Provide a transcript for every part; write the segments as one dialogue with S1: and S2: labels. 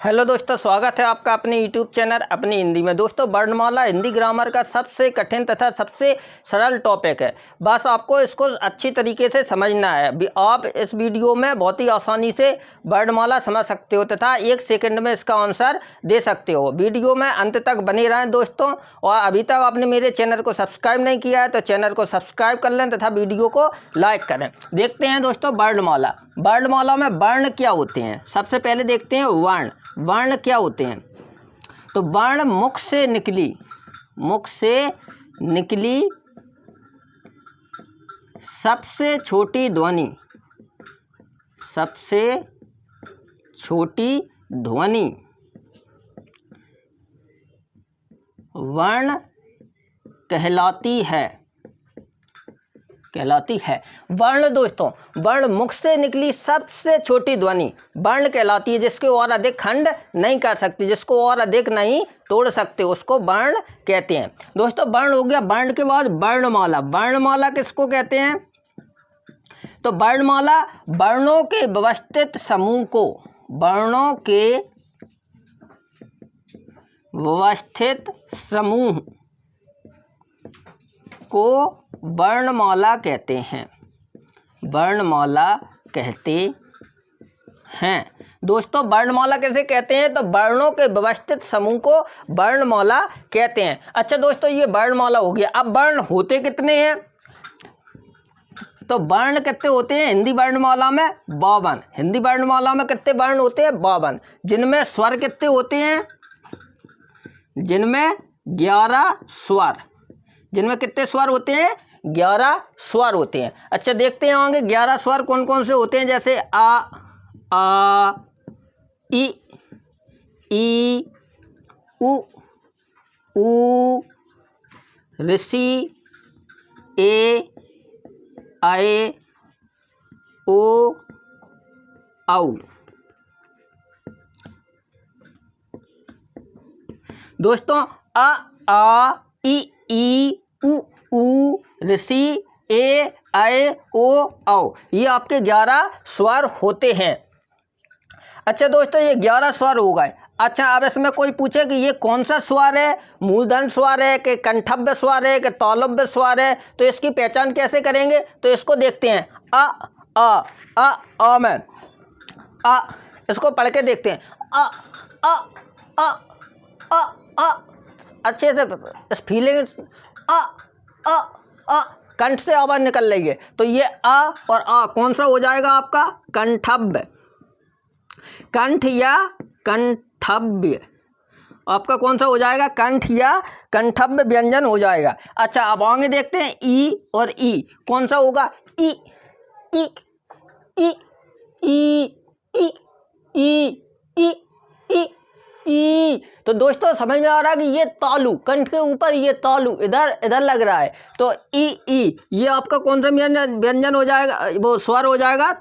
S1: Hello दोस्तों, स्वागत है आपका अपने यूट्यूब चैनल अपनी हिंदी में। दोस्तों, वर्णमाला हिंदी ग्रामर का सबसे कठिन तथा सबसे सरल टॉपिक है। बस आपको इसको अच्छी तरीके से समझना है। आप इस वीडियो में बहुत ही आसानी से वर्णमाला समझ सकते हो तथा 1 सेकंड में इसका आंसर दे सकते हो। वीडियो में अंत तक बने रहें दोस्तों। और अभी तक आपने मेरे चैनल को सब्सक्राइब नहीं किया है तो चैनल को सब्सक्राइब कर लें तथा वीडियो को लाइक करें। देखते हैं दोस्तों वर्णमाला। वर्णमाला में वर्ण क्या होते हैं, सबसे पहले देखते हैं वर्ण। वर्ण क्या होते हैं? तो वर्ण मुख से निकली सबसे छोटी ध्वनि वर्ण कहलाती है। वर्ण दोस्तों, वर्ण मुख से निकली सबसे छोटी ध्वनि वर्ण कहलाती है, जिसको और अधिक खंड नहीं कर सकते, जिसको और अधिक नहीं तोड़ सकते, उसको वर्ण कहते हैं। दोस्तों, वर्ण हो गया। वर्ण के बाद वर्णमाला। वर्णमाला किसको कहते हैं? तो वर्णमाला वर्णों के व्यवस्थित समूह को वर्णमाला कहते हैं। दोस्तों, वर्णमाला कैसे कहते हैं? तो वर्णों के व्यवस्थित समूह को वर्णमाला कहते हैं। अच्छा दोस्तों, ये वर्णमाला हो गया। अब वर्ण होते कितने हैं? तो वर्ण कितने होते हैं हिंदी वर्णमाला में? 52। हिंदी वर्णमाला में कितने वर्ण होते हैं? 52। जिनमें स्वर कितने होते हैं? जिनमें 11 स्वर। जिनमें कितने स्वर होते हैं? 11 स्वर होते हैं। अच्छा, देखते हैं आगे 11 स्वर कौन कौन से होते हैं। जैसे आ इ उ ऋषि ए आए ओ औ। दोस्तों, आ इ उ ऋषि ए आए ओ औ, ये आपके 11 स्वर होते हैं। अच्छा दोस्तों, ये 11 स्वर हो गए। अच्छा, अब इसमें कोई पूछे कि ये कौन सा स्वर है, मूलधन स्वर है कि कंठव्य स्वर है कि तालव्य स्वर है, तो इसकी पहचान कैसे करेंगे? तो इसको देखते हैं। आ में आ, इसको पढ़ के देखते हैं। आ अच्छे से इस फीलिंग कंठ से आवाज निकल रही है। तो ये आ और आ कौन सा हो जाएगा आपका? कंठव्य। कंठ या कंठव्य आपका कौन सा हो जाएगा? कंठ या कंठव्य व्यंजन हो जाएगा। अच्छा, अब आगे देखते हैं ई और ई कौन सा होगा? ई ई ई ई ई ई ई ई ई। तो दोस्तों, समझ में आ रहा है कि ये तालु, कंठ के ऊपर ये तालु इधर लग रहा है। तो ई ये आपका कौन सा व्यंजन हो जाएगा? वो स्वर हो जाएगा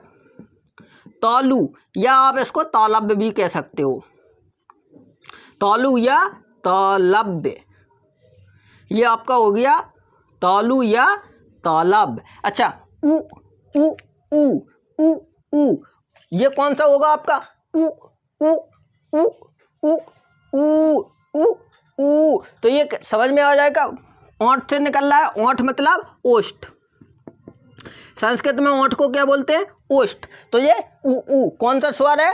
S1: तालु, या आप इसको तालव्य भी कह सकते हो। तालु या तालव्य, ये आपका हो गया तालु या तालव्य। अच्छा, उ उ उ उ उ ये कौन सा होगा आपका? उ उ उ उ उ उ उ। तो ये समझ में आ जाएगा, ओंठ से निकल रहा है। ओंठ मतलब ओष्ठ। संस्कृत में ओंठ को क्या बोलते हैं? ओष्ठ। तो ये उ कौन सा स्वर है?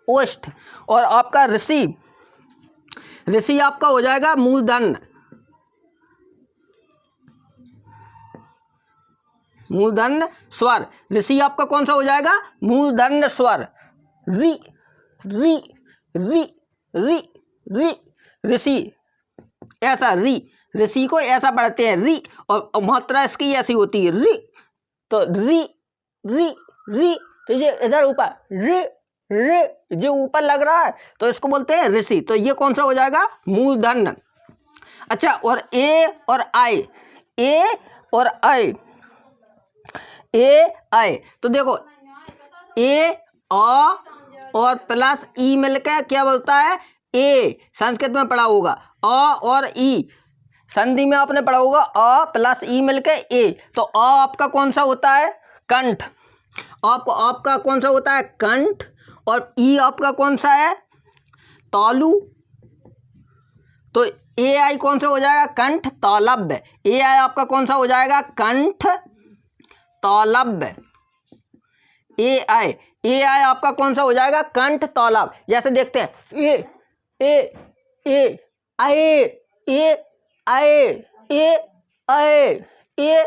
S1: ओष्ठ। और आपका ऋषि आपका हो जाएगा मूलधन स्वर। ऋषि आपका कौन सा हो जाएगा? मूलधन स्वर। री री री री री ऋषि, ऐसा री, ऋषि को ऐसा पढ़ते हैं री, और मात्रा इसकी ऐसी होती है री। तो री री री, तो ये इधर ऊपर रे रे जो ऊपर लग रहा है, तो इसको बोलते हैं ऋषि। तो ये कौन सा हो जाएगा? मूलधन। अच्छा, और ए और आई, तो देखो ए आ और प्लस ई मिलकर क्या बोलता है? ए। संस्कृत में पढ़ा होगा आ और ई, संधि में आपने पढ़ा होगा आ प्लस ई मिलकर ए। तो आ आपका कौन सा होता है? कंठ। आपका कौन सा होता है? कंठ। और ई आपका कौन सा है, तालु। तो ए आई कौन सा हो जाएगा, कंठ तालब्य। ए आई आपका कौन सा हो जाएगा, कंठ तालब्य। ए आई आपका कौन सा हो जाएगा, कंठ तालब। जैसे देखते हैं ए आए, ए आए, ए आए, ए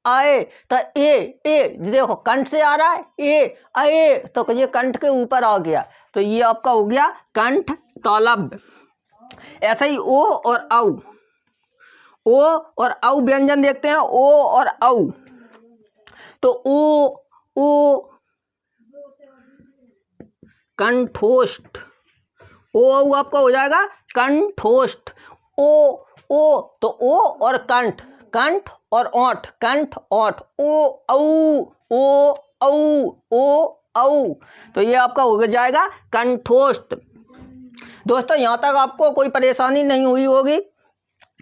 S1: आए। तो ए देखो कंठ से आ रहा है, ए आए, तो ये कंठ के ऊपर आ गया, तो ये आपका हो गया कंठ तालब। ऐसा ही ओ और औ व्यंजन देखते हैं, ओ और औ। तो ओ कंठोष्ठ, ओ आपका हो जाएगा कंठोष्ठ। ओ तो ओ और कंठ और ओठ, कंठ ओठ, ओ औ। तो ये आपका हो जाएगा कंठोष्ठ। दोस्तों यहाँ तक आपको कोई परेशानी नहीं हुई होगी,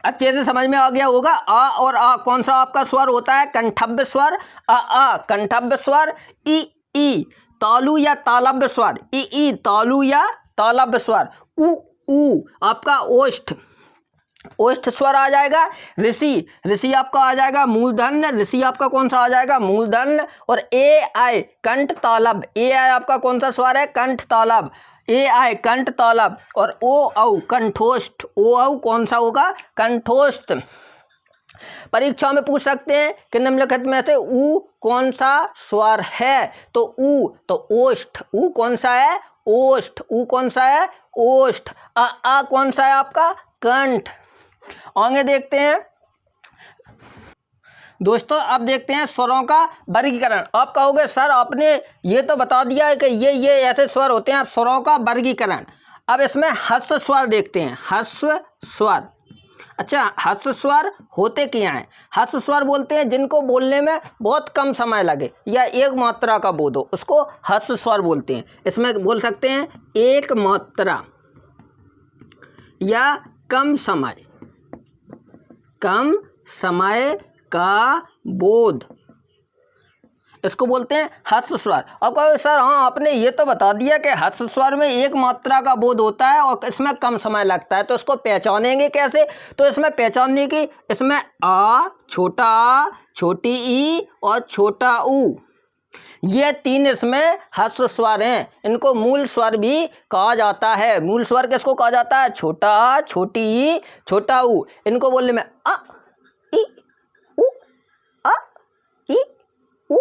S1: अच्छे से समझ में आ गया होगा। आ और आ कौन सा आपका स्वर होता है, कंठब्य स्वर। आ कंठब्य स्वर। ई तालु या तालब्य स्वर, ई तालु या तालब्य स्वर। उ आपका ओष्ठ स्वर आ जाएगा। ऋषि आपका आ जाएगा मूलधन्य, ऋषि आपका कौन सा आ जाएगा, मूलधन्य। और ए आई कंठ तालब, ए आई आपका कौन सा स्वर है, कंठ तालब, ए आई कंठ तालब। और ओ औ कंठोष्ठ, ओ औ कौन सा होगा, कंठोष्ठ। परीक्षा में पूछ सकते हैं कि निम्नलिखित में से उ कौन सा स्वर है, तो उ तो ओष्ठ, उ कौन सा है, ओष्ठ, उ कौन सा है, ओष्ठ। आ कौन सा है आपका, कंठ। आगे देखते हैं दोस्तों, अब देखते हैं स्वरों का वर्गीकरण। आप कहोगे सर आपने ये तो बता दिया है कि ये ऐसे स्वर होते हैं, अब स्वरों का वर्गीकरण। अब इसमें ह्रस्व स्वर देखते हैं, ह्रस्व स्वर। अच्छा, ह्रस्व स्वर होते क्या हैं, ह्रस्व स्वर बोलते हैं जिनको बोलने में बहुत कम समय लगे या एक मात्रा का बोध हो, उसको ह्रस्व स्वर बोलते हैं। इसमें बोल सकते हैं एक मात्रा या कम समय का बोध, इसको बोलते हैं ह्रस्व स्वर। अब कहो सर हाँ आपने ये तो बता दिया कि ह्रस्व स्वर में एक मात्रा का बोध होता है और इसमें कम समय लगता है, तो इसको पहचानेंगे कैसे। तो इसमें पहचानने की, इसमें आ, छोटा आ, छोटी ई और छोटा ऊ, ये तीन इसमें ह्रस्व स्वर हैं। इनको मूल स्वर भी कहा जाता है। मूल स्वर किसको कहा जाता है, छोटा आ, छोटी ई, छोटा ऊ। इनको बोलने में आ ई उ, आ ई उ,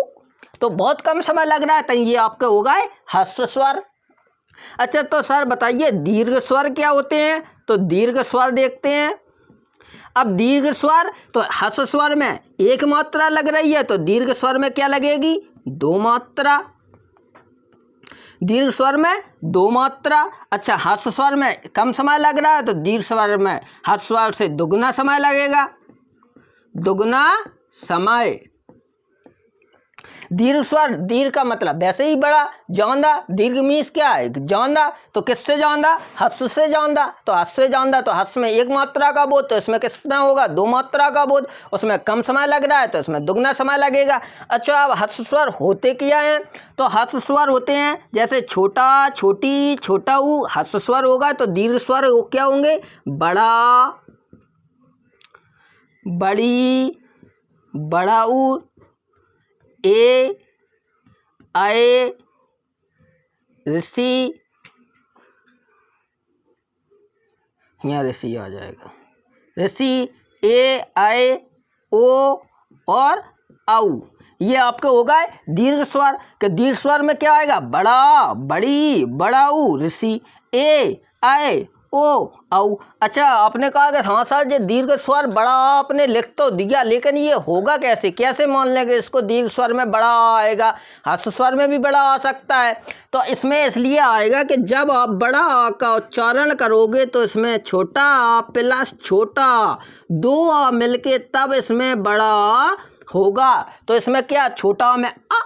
S1: तो बहुत कम समय लग रहा है, तो ये आपके हो गए ह्रस्व स्वर। अच्छा तो सर बताइए दीर्घ स्वर क्या होते हैं, तो दीर्घ स्वर देखते हैं। अब दीर्घ स्वर, तो ह्रस्व स्वर में एक मात्रा लग रही है, तो दीर्घ स्वर में क्या लगेगी, दो मात्रा। दीर्घ स्वर में दो मात्रा। अच्छा, ह्रस्व स्वर में कम समय लग रहा है, तो दीर्घ स्वर में ह्रस्व स्वर से दुगना समय लगेगा, दुगना समय। दीर्घ स्वर, दीर्घ का मतलब वैसे ही बड़ा, जांदा, दीर्घ मीन्स क्या है, जांदा। तो किससे जांदा, ह्रस्व से जांदा। तो ह्रस्व से जांदा, तो ह्रस्व में एक मात्रा का बोध, तो इसमें कितना होगा, दो मात्रा का बोध। उसमें कम समय लग रहा है, तो इसमें दुगना समय लगेगा। अच्छा, अब ह्रस्व स्वर होते क्या हैं, तो ह्रस्व स्वर होते हैं जैसे छोटा, छोटी, छोटा ऊ ह्रस्व स्वर होगा। तो दीर्घ स्वर क्या होंगे, बड़ा, बड़ी, बड़ा ऊ, ए आए, ऋषि, यहाँ ऋषि आ जाएगा, ऋषि, ए आए, ओ और औ। ये आपके हो गए दीर्घ स्वर। कि दीर्घ स्वर में क्या आएगा, बड़ा, बड़ी, बड़ा ऊ, ऋषि, ए आए, ओ औ। अच्छा, आपने कहा कि हाँ सर ये दीर्घ स्वर बड़ा आपने लिख तो दिया, लेकिन ये होगा कैसे, कैसे मान लेंगे इसको दीर्घ स्वर में बड़ा आएगा, ह्रस्व स्वर में भी बड़ा आ सकता है। तो इसमें इसलिए आएगा कि जब आप बड़ा आ का उच्चारण करोगे तो इसमें छोटा आ प्लस छोटा आ, दो आ मिलके तब इसमें बड़ा आ होगा। तो इसमें क्या, छोटा में आ,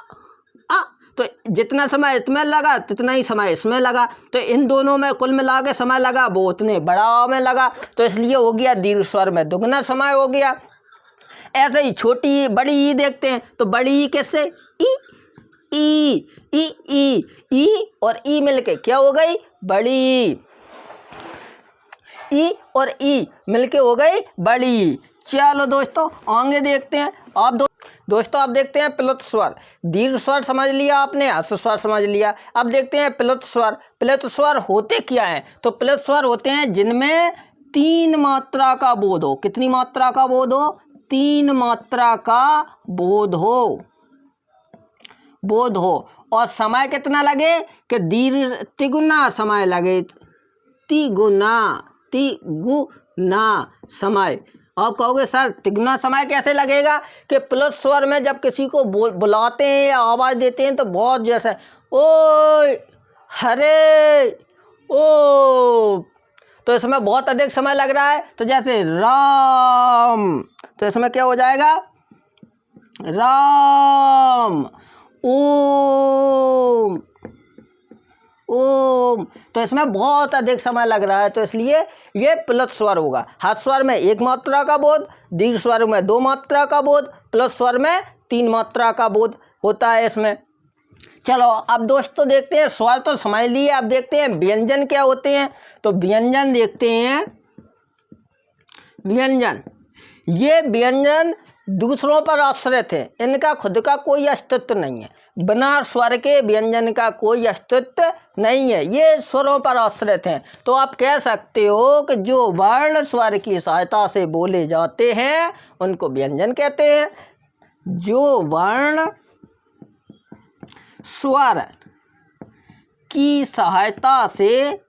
S1: तो जितना समय इसमें लगा तितना ही समय इसमें लगा, तो इन दोनों में कुल मिला के समय लगा वो उतने बड़ा में लगा, तो इसलिए हो गया दीर्घ स्वर में दुगना समय हो गया। ऐसे ही छोटी बड़ी ई देखते हैं, तो बड़ी ई किससे, ई ई ई ई ई और ई मिलके क्या हो गई? बड़ी। ई और ई मिलके हो गई बड़ी। चलो दोस्तों आगे देखते हैं। आप दोस्तों आप देखते हैं प्लुत स्वर। दीर्घ स्वर समझ लिया आपने, ह्रस्व स्वर समझ लिया। अब देखते हैं प्लुत स्वर। प्लुत स्वर होते क्या हैं? तो प्लुत स्वर होते हैं जिनमें 3 मात्रा का बोध हो। कितनी मात्रा का बोध हो? 3 मात्रा का बोध हो। और समय कितना लगे? कि दीर्घ तिगुना समय लगे। तिगुना समय। आप कहोगे सर तिगुना समय कैसे लगेगा? कि प्लुत स्वर में जब किसी को बुलाते हैं या आवाज़ देते हैं तो बहुत जैसे ओए, हरे, ओ, तो इसमें बहुत अधिक समय लग रहा है। तो जैसे राम, तो इसमें क्या हो जाएगा? राम। ओम, ओम, तो इसमें बहुत अधिक समय लग रहा है, तो इसलिए ये प्लुत स्वर होगा। ह्रस्व स्वर में 1 मात्रा का बोध, दीर्घ स्वर में 2 मात्रा का बोध, प्लुत स्वर में 3 मात्रा का बोध होता है इसमें। चलो अब दोस्तों देखते हैं, स्वर तो समझ लिए, अब देखते हैं व्यंजन क्या होते हैं। तो व्यंजन देखते हैं। व्यंजन, ये व्यंजन दूसरों पर आश्रित है, इनका खुद का कोई अस्तित्व नहीं है। बिना स्वर के व्यंजन का कोई अस्तित्व नहीं है, ये स्वरों पर आश्रित हैं। तो आप कह सकते हो कि जो वर्ण स्वर की सहायता से बोले जाते हैं उनको व्यंजन कहते हैं। जो वर्ण स्वर की सहायता से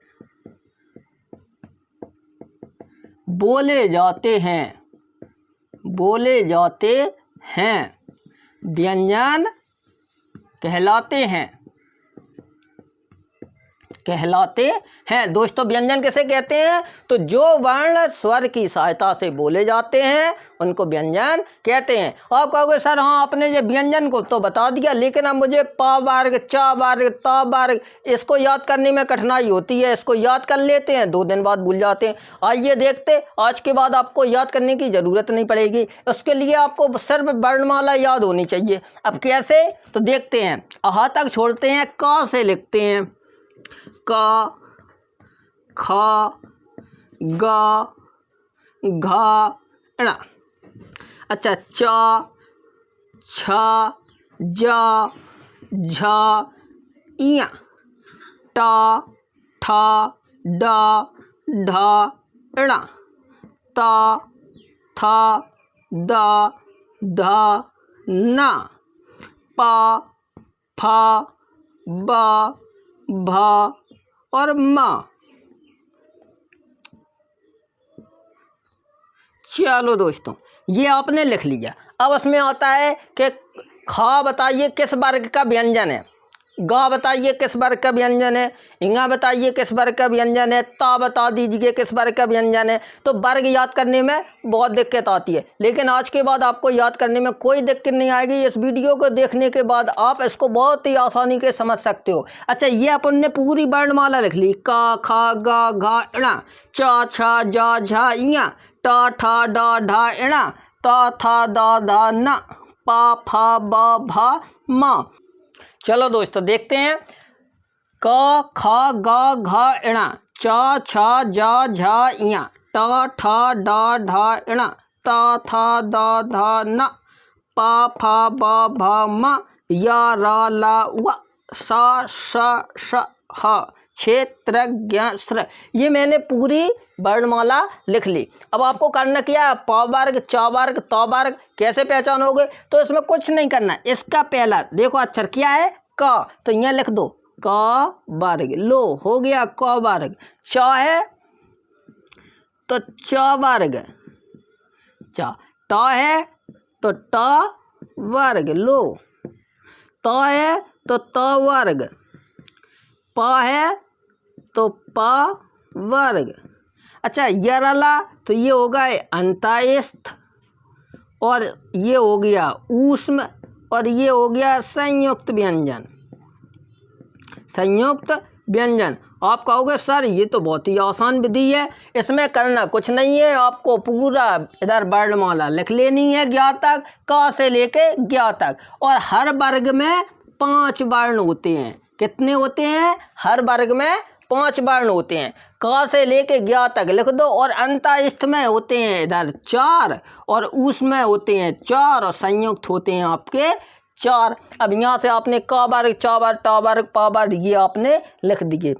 S1: बोले जाते हैं व्यंजन कहलाते हैं। दोस्तों व्यंजन किसे कहते हैं? तो जो वर्ण स्वर की सहायता से बोले जाते हैं उनको व्यंजन कहते हैं। आप कहोगे सर हाँ आपने ये व्यंजन को तो बता दिया, लेकिन अब मुझे पा वर्ग, चा वर्ग, ता वर्ग इसको याद करने में कठिनाई होती है। इसको याद कर लेते हैं, 2 दिन बाद भूल जाते हैं। आइए देखते, आज के बाद आपको याद करने की ज़रूरत नहीं पड़ेगी। उसके लिए आपको सिर्फ वर्णमाला याद होनी चाहिए। अब कैसे? तो देखते हैं। अहा तक छोड़ते हैं, का से लिखते हैं। का, खा, गा, घा, णा। अच्छा, चा, छा, जा, झा, इया, टा, ठा, डा, ढा, णा, ता, था, दा, धा, ना, पा, फा, बा, भा और माँ। चलो दोस्तों ये आपने लिख लिया। अब उसमें आता है कि खा बताइए किस वर्ग का व्यंजन है, गा बताइए किस वर्ग का व्यंजन है, इंगा बताइए किस वर्ग का व्यंजन है, ता बता दीजिए किस वर्ग का व्यंजन है। तो वर्ग याद करने में बहुत दिक्कत आती है, लेकिन आज के बाद आपको याद करने में कोई दिक्कत नहीं आएगी। इस वीडियो को देखने के बाद आप इसको बहुत ही आसानी से समझ सकते हो। अच्छा, ये अपन ने पूरी वर्णमाला लिख ली। का, खा, गा, घा, णा, चा, छा, जा, झा, इया, टा, ठा, डा, ढा, णा, ता, था, दा, धा, ना, पा, फा, बा, भा, मा। चलो दोस्तों देखते हैं। का, खा, गा, घा, णा, चा, छा, जा, झा, इया, टा, ठा, डा, ढा, णा, ता, था, दा, धा, ना, पा, फा, बा, भा, मा, या, रा, ला, वा, सा, श, श, ह, क्षेत्र, ज्ञ, स्र। ये मैंने पूरी वर्णमाला लिख ली। अब आपको करना क्या? पा वर्ग, चा वर्ग, ता वर्ग कैसे पहचानोगे? तो इसमें कुछ नहीं करना। इसका पहला देखो अक्षर क्या है? का, तो यहाँ लिख दो का वर्ग। लो हो गया का वर्ग। चा है तो चा वर्ग, चा। ता है तो टा वर्ग। लो, ता है तो ता वर्ग, पा है तो पा वर्ग। अच्छा, यरला तो ये हो गए अंतःस्थ, और ये हो गया ऊष्म, और ये हो गया संयुक्त व्यंजन। संयुक्त व्यंजन। आप कहोगे सर ये तो बहुत ही आसान विधि है, इसमें करना कुछ नहीं है। आपको पूरा इधर वर्णमाला लिख लेनी है ज्ञा तक, का से लेके ज्ञा तक, और हर वर्ग में 5 वर्ण होते हैं। कितने होते हैं? हर वर्ग में 5 वर्ण होते हैं। क से लेके ज्ञ तक लिख दो, और अंतःस्थ में होते हैं इधर 4, और ऊस में होते हैं 4, और संयुक्त होते हैं आपके 4। अब यहाँ से आपने क वर्ग, च वर्ग, ट वर्ग, प वर्ग ये आपने लिख दिए।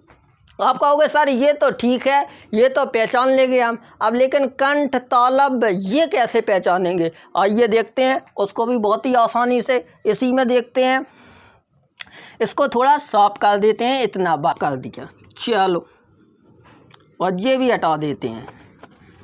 S1: आप कहोगे सर ये तो ठीक है, ये तो पहचान लेंगे हम, अब लेकिन कंठ तालब ये कैसे पहचानेंगे? आइए देखते हैं उसको भी बहुत ही आसानी से। इसी में देखते हैं, इसको थोड़ा साफ कर देते हैं, इतना बात कर दिया, चलो, और ये भी हटा देते हैं,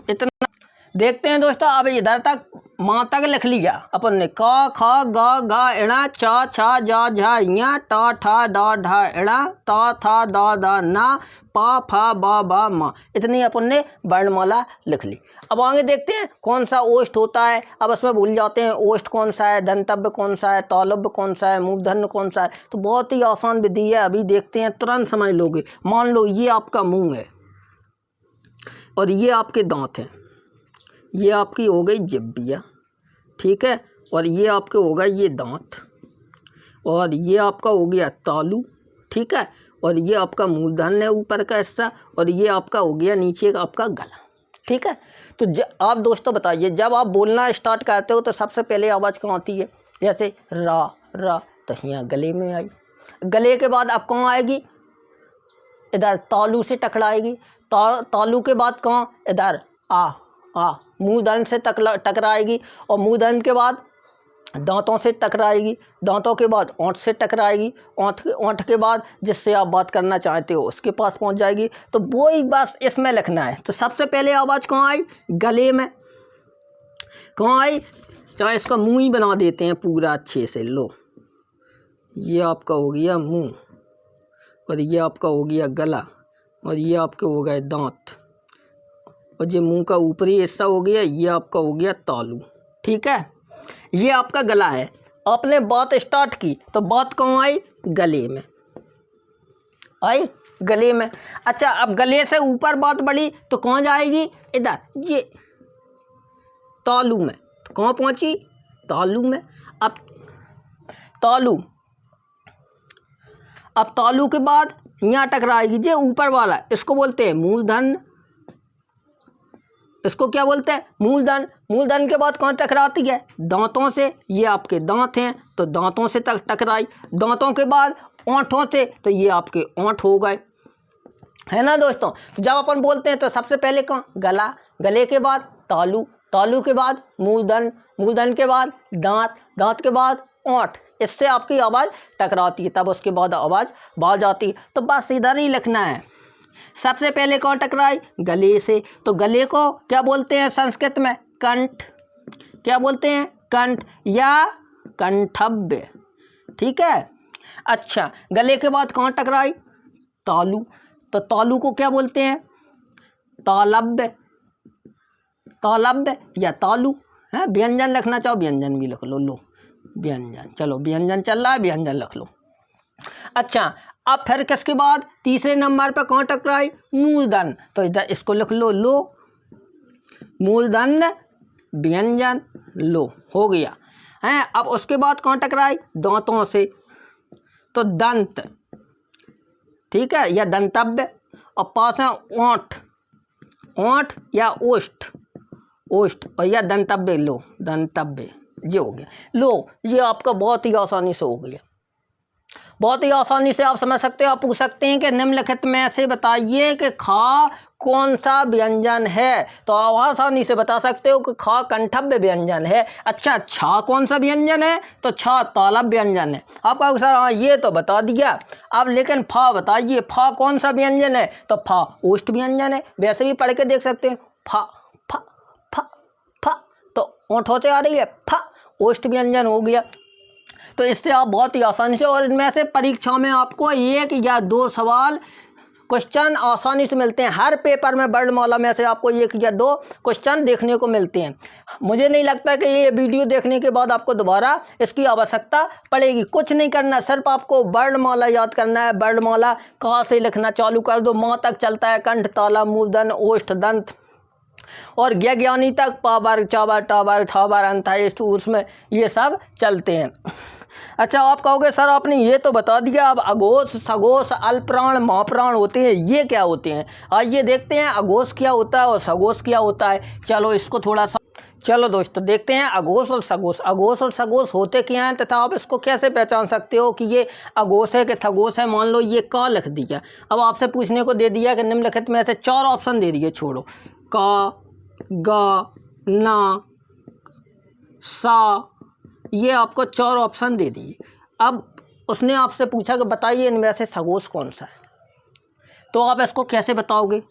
S1: इतना देखते हैं दोस्तों। अब इधर तक माँ तक लिख लिया अपन ने, क ख ग घ इणा च छ ज झ ञ ट ठ ड ढ इणा त थ द ध न प फ ब भ म, इतनी अपन ने वर्णमाला लिख ली। अब आगे देखते हैं कौन सा ओष्ठ होता है। अब उसमें भूल जाते हैं ओष्ठ कौन सा है, दंतव्य कौन सा है, तालव्य कौन सा है, मूर्धन्य कौन सा है। तो बहुत ही आसान विधि है, अभी देखते हैं, तुरंत समझ लोगे। मान लो ये आपका मुंह है और ये आपके दांत हैं, ये आपकी हो गई जिह्वा, ठीक है, और ये आपके हो गए ये दांत, और ये आपका हो गया तालू, ठीक है, और ये आपका मूर्धन्य है ऊपर का हिस्सा, और ये आपका हो गया नीचे का आपका गला, ठीक है। तो आप दोस्तों बताइए, जब आप बोलना स्टार्ट करते हो तो सबसे पहले आवाज़ कहाँ आती है? जैसे रा रा, तो यहाँ गले में आई। गले के बाद अब कहाँ आएगी? इधर तालू से टकराएगी। तालू के बाद कहाँ? इधर आ मूर्धन्य से टकराएगी, और मूर्धन्य के बाद दांतों से टकराएगी, दांतों के बाद ओंठ से टकराएगी, ओंठ के बाद जिससे आप बात करना चाहते हो उसके पास पहुंच जाएगी। तो वो ही बस इसमें लिखना है। तो सबसे पहले आवाज़ कहाँ आई? गले में। कहाँ आई? चाहे इसका मुंह ही बना देते हैं पूरा अच्छे से। लो, ये आपका हो गया मुंह, और ये आपका हो गया गला, और ये आपके हो गए दांत, और ये मुंह का ऊपरी हिस्सा हो गया, ये आपका हो गया तालू, ठीक है। ये आपका गला है। आपने बात स्टार्ट की तो बात कहाँ आई? गले में आई, गले में। अच्छा, अब गले से ऊपर बात बढ़ी तो कहाँ जाएगी? इधर ये तालू में। तो कहाँ पहुँची? तालू में। अब तालू के बाद यहाँ टकराएगी, ये ऊपर वाला, इसको बोलते हैं मूर्धन्य। इसको क्या बोलते हैं? मूर्धन्य। मूर्धन्य के बाद कौन टकराती है? दांतों से। ये आपके दांत हैं तो दांतों से टकराई। दांतों के बाद ओंठों से, तो ये आपके ओंठ हो गए, है ना दोस्तों। तो जब अपन बोलते हैं तो सबसे पहले कौन? गला, गले के बाद तालू, तालू के बाद मूर्धन्य, मूर्धन्य के बाद दांत, दांत के बाद ओंठ, इससे आपकी आवाज़ टकराती है, तब उसके बाद आवाज़ बाहर आती है। तो बस इधर ही लिखना है। सबसे पहले कौन टकराई? गले से। तो गले को क्या बोलते हैं संस्कृत में? कंठ। क्या बोलते हैं? कंठ या कंठव्य, ठीक है। अच्छा, गले के बाद कौन टकराई? तालू। तो तालू को क्या बोलते हैं? तालव्य, तालव्य या तालू है। व्यंजन लिखना चाहो व्यंजन भी लिख लो। लो, व्यंजन, चलो व्यंजन चल रहा है, व्यंजन लिख लो। अच्छा, अब फिर किसके बाद तीसरे नंबर पर कौन टकराई? मूर्धन्य। तो इधर इसको लिख लो। लो, मूर्धन्य व्यंजन, लो, हो गया है। अब उसके बाद कौन टकराई? दांतों से। तो दंत, ठीक है, या दंतव्य, और पास है ओंठ, ओंठ या ओष्ठ, ओष्ठ, और या दंतव्य। लो, दंतव्य, ये हो गया। लो, ये आपका बहुत ही आसानी से हो गया। बहुत ही आसानी से आप समझ सकते हो। आप पूछ सकते हैं कि निम्नलिखित में से बताइए कि खा कौन सा व्यंजन है, तो आप आसानी से बता सकते हो कि खा कंठव्य व्यंजन है। अच्छा, छा कौन सा व्यंजन है? तो छा तालव्य व्यंजन है। आप कहोगे सर हाँ ये तो बता दिया, अब लेकिन फा बताइए, फा कौन सा व्यंजन है? तो फा ओष्ठ व्यंजन है। वैसे भी पढ़ के देख सकते हैं, फा फा फा फा, तो ओंठ होते आ रही है, फा, ओष्ठ व्यंजन हो गया। तो इससे आप बहुत ही आसानी से, और इनमें से परीक्षा में आपको 1 या 2 सवाल क्वेश्चन आसानी से मिलते हैं। हर पेपर में वर्णमाला में से आपको 1 या 2 क्वेश्चन देखने को मिलते हैं। मुझे नहीं लगता कि ये वीडियो देखने के बाद आपको दोबारा इसकी आवश्यकता पड़ेगी। कुछ नहीं करना, सिर्फ आपको वर्णमाला याद करना है। वर्णमाला कहाँ से लिखना चालू कर दो, माँ तक चलता है, कंठ, ताला, मूर्धन्य, ओष्ठ, दंत और ज्ञानी तक, पा वर्ग, चा वर्ग, टा वर्ग, ठा वर्ग, अंत है, उसमें ये सब चलते हैं। अच्छा, आप कहोगे सर आपने ये तो बता दिया, अब अघोष, सघोष, अल्पप्राण, महाप्राण होते हैं, ये क्या होते हैं? आइए देखते हैं अघोष क्या होता है और सघोष क्या होता है। चलो इसको थोड़ा सा, चलो दोस्तों देखते हैं अघोष और सघोष। अघोष और सघोष होते क्या हैं तथा आप इसको कैसे पहचान सकते हो कि ये अघोष है कि सघोष है। मान लो ये क लिख दिया, अब आपसे पूछने को दे दिया कि निम्नलिखित में से 4 ऑप्शन दे दिए, छोड़ो, क, ग, न, सा, ये आपको 4 ऑप्शन दे दिए। अब उसने आपसे पूछा कि बताइए इनमें से सघोष कौन सा है, तो आप इसको कैसे बताओगे?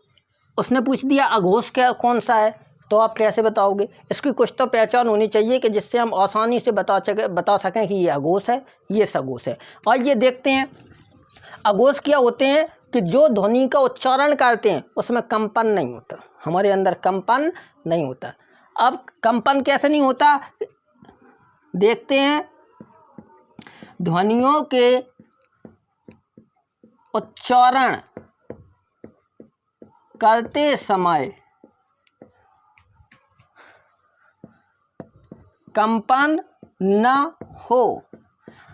S1: उसने पूछ दिया अघोष क्या कौन सा है, तो आप कैसे बताओगे? इसकी कुछ तो पहचान होनी चाहिए कि जिससे हम आसानी से बता सकें कि ये अघोष है, ये सघोष है। और ये देखते हैं अघोष क्या होते हैं कि जो ध्वनि का उच्चारण करते हैं उसमें कंपन नहीं होता, हमारे अंदर कंपन नहीं होता। अब कंपन कैसे नहीं होता, देखते हैं। ध्वनियों के उच्चारण करते समय कंपन न हो,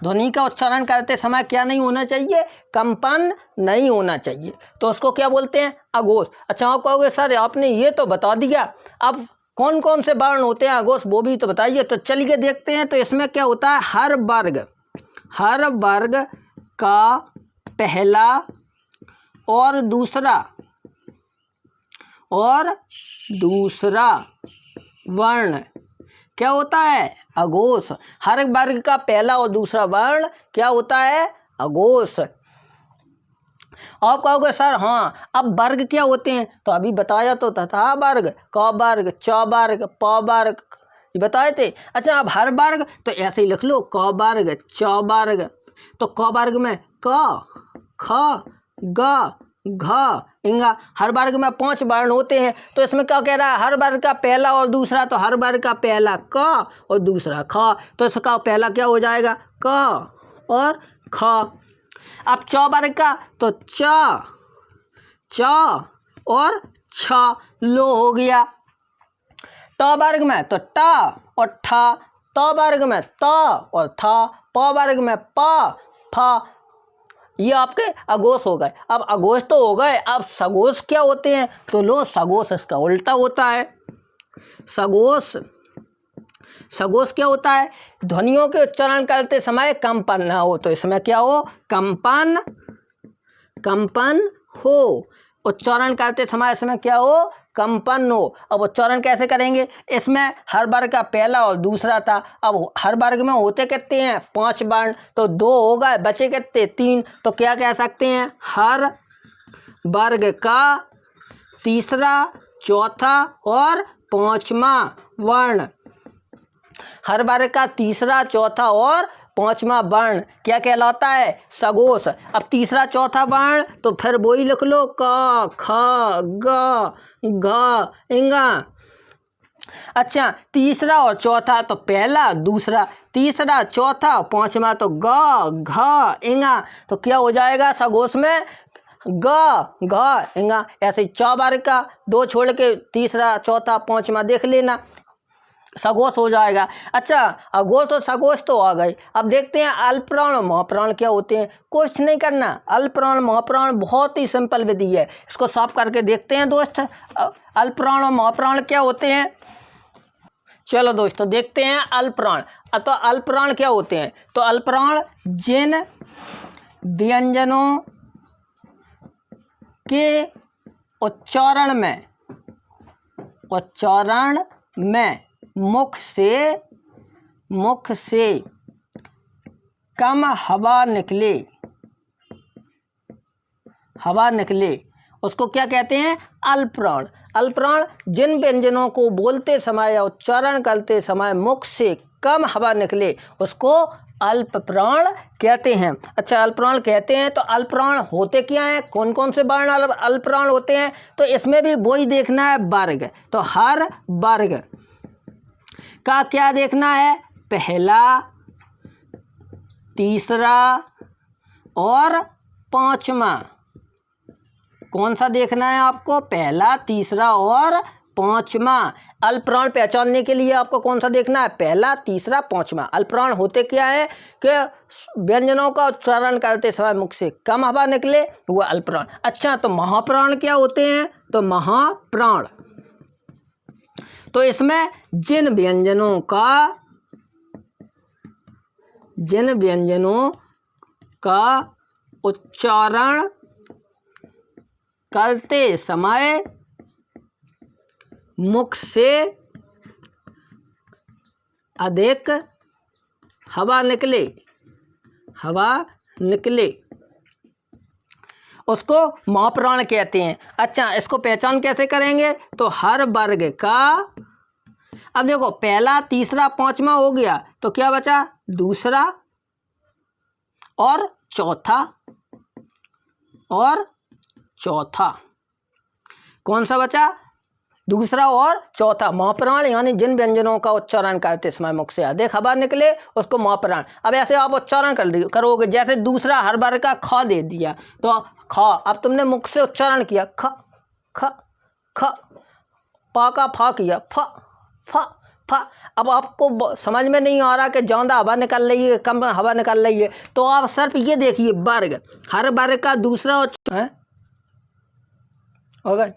S1: ध्वनि का उच्चारण करते समय क्या नहीं होना चाहिए? कंपन नहीं होना चाहिए, तो उसको क्या बोलते हैं? अघोष। अच्छा, आप कहोगे सर आपने ये तो बता दिया, अब कौन कौन से वर्ण होते हैं अघोष वो भी तो बताइए। तो चलिए देखते हैं। तो इसमें क्या होता है, हर वर्ग का पहला और दूसरा वर्ण क्या होता है? अघोष। हर वर्ग का पहला और दूसरा वर्ण क्या होता है? अघोष। आप कहोगे सर हाँ, अब वर्ग क्या होते हैं? तो अभी बताया तो था, वर्ग, क वर्ग, च वर्ग, प वर्ग, ये बताए थे। अच्छा, अब हर वर्ग तो ऐसे ही लिख लो, क वर्ग, च वर्ग। तो क वर्ग में क, ख, ग, घ, इंगा। हर वर्ग में 5 वर्ण होते हैं, तो इसमें क्या कह रहा है? हर वर्ग का पहला और दूसरा, तो हर वर्ग का पहला क और दूसरा ख, तो इसका पहला क्या हो जाएगा? क और ख। अब च वर्ग का तो च और छ, लो हो गया। ट वर्ग में तो ट और ठ, त वर्ग में त और थ, प वर्ग में प, फ, ये आपके अघोष हो गए। अब अघोष तो हो गए, अब सघोष क्या होते हैं? तो लो, सघोष इसका उल्टा होता है। सघोष क्या होता है? ध्वनियों के उच्चारण करते समय कंपन ना हो, तो इसमें क्या हो? कंपन हो। उच्चारण करते समय इसमें क्या हो? कंपन हो। अब उच्चारण कैसे करेंगे? इसमें हर वर्ग का पहला और दूसरा था, अब हर वर्ग में होते कितने हैं? 5 वर्ण, तो 2 हो गए, बचे कितने? 3। तो क्या कह सकते हैं? हर वर्ग का तीसरा, चौथा और 5वां वर्ण। हर वर्ग का तीसरा, चौथा और 5वां वर्ण क्या कहलाता है? सघोष। अब तीसरा चौथा वर्ण तो फिर वही लिख लो, क, ख, ग, घ, इंगा। अच्छा, तीसरा और चौथा तो पहला, दूसरा, तीसरा, चौथा, 5वां तो ग, घ, इंगा। तो क्या हो जाएगा सघोष में? ग, घ, इंगा। ऐसे ही च वर्ग का 2 छोड़ के तीसरा, चौथा, 5वां देख लेना, सघोष हो जाएगा। अच्छा, अघोष और सघोष तो आ गए। अब देखते हैं अल्पप्राण और महाप्राण क्या होते हैं। कुछ नहीं करना, अल्पप्राण महाप्राण बहुत ही सिंपल विधि है, इसको सॉल्व करके देखते हैं दोस्त। अल्पप्राण और महाप्राण क्या होते हैं? चलो दोस्तों देखते हैं अल्पप्राण। तो अल्पप्राण क्या होते हैं? तो अल्पप्राण जिन व्यंजनों के उच्चारण में मुख से कम हवा निकले उसको क्या कहते हैं? अल्पप्राण। अल्पप्राण जिन व्यंजनों को बोलते समय या उच्चारण करते समय मुख से कम हवा निकले उसको अल्पप्राण कहते हैं। अच्छा, अल्पप्राण कहते हैं, तो अल्पप्राण होते क्या हैं? कौन कौन से वर्ण अल्पप्राण होते हैं? तो इसमें भी वही देखना है, वर्ग। तो हर वर्ग का क्या देखना है? पहला, तीसरा और 5वां। कौन सा देखना है आपको? पहला, तीसरा और पांचवा। अल्पप्राण पहचानने के लिए आपको कौन सा देखना है? पहला, तीसरा, पांचवा। अल्पप्राण होते क्या है कि व्यंजनों का उच्चारण करते समय मुख से कम हवा निकले, वो अल्पप्राण। अच्छा, तो महाप्राण क्या होते हैं? तो महाप्राण तो इसमें जिन व्यंजनों का उच्चारण करते समय मुख से अधिक हवा निकले उसको महाप्राण कहते हैं। अच्छा, इसको पहचान कैसे करेंगे? तो हर वर्ग का, अब देखो पहला, तीसरा, पांचवा हो गया, तो क्या बचा? दूसरा और चौथा। कौन सा बचा? दूसरा और चौथा। महाप्राण यानी जिन व्यंजनों का उच्चारण करते समय मुख से अधिक हवा निकले उसको महाप्राण। अब ऐसे आप उच्चारण करोगे, जैसे दूसरा हर बार का ख दे दिया तो ख, अब तुमने मुख से उच्चारण किया ख ख ख, पा का फा किया फ फ फ। अब आपको समझ में नहीं आ रहा कि ज़्यादा हवा निकल रही है, कम हवा निकल रही है, तो आप सिर्फ ये देखिए वर्ग, हर वर्ग का दूसरा हो गया।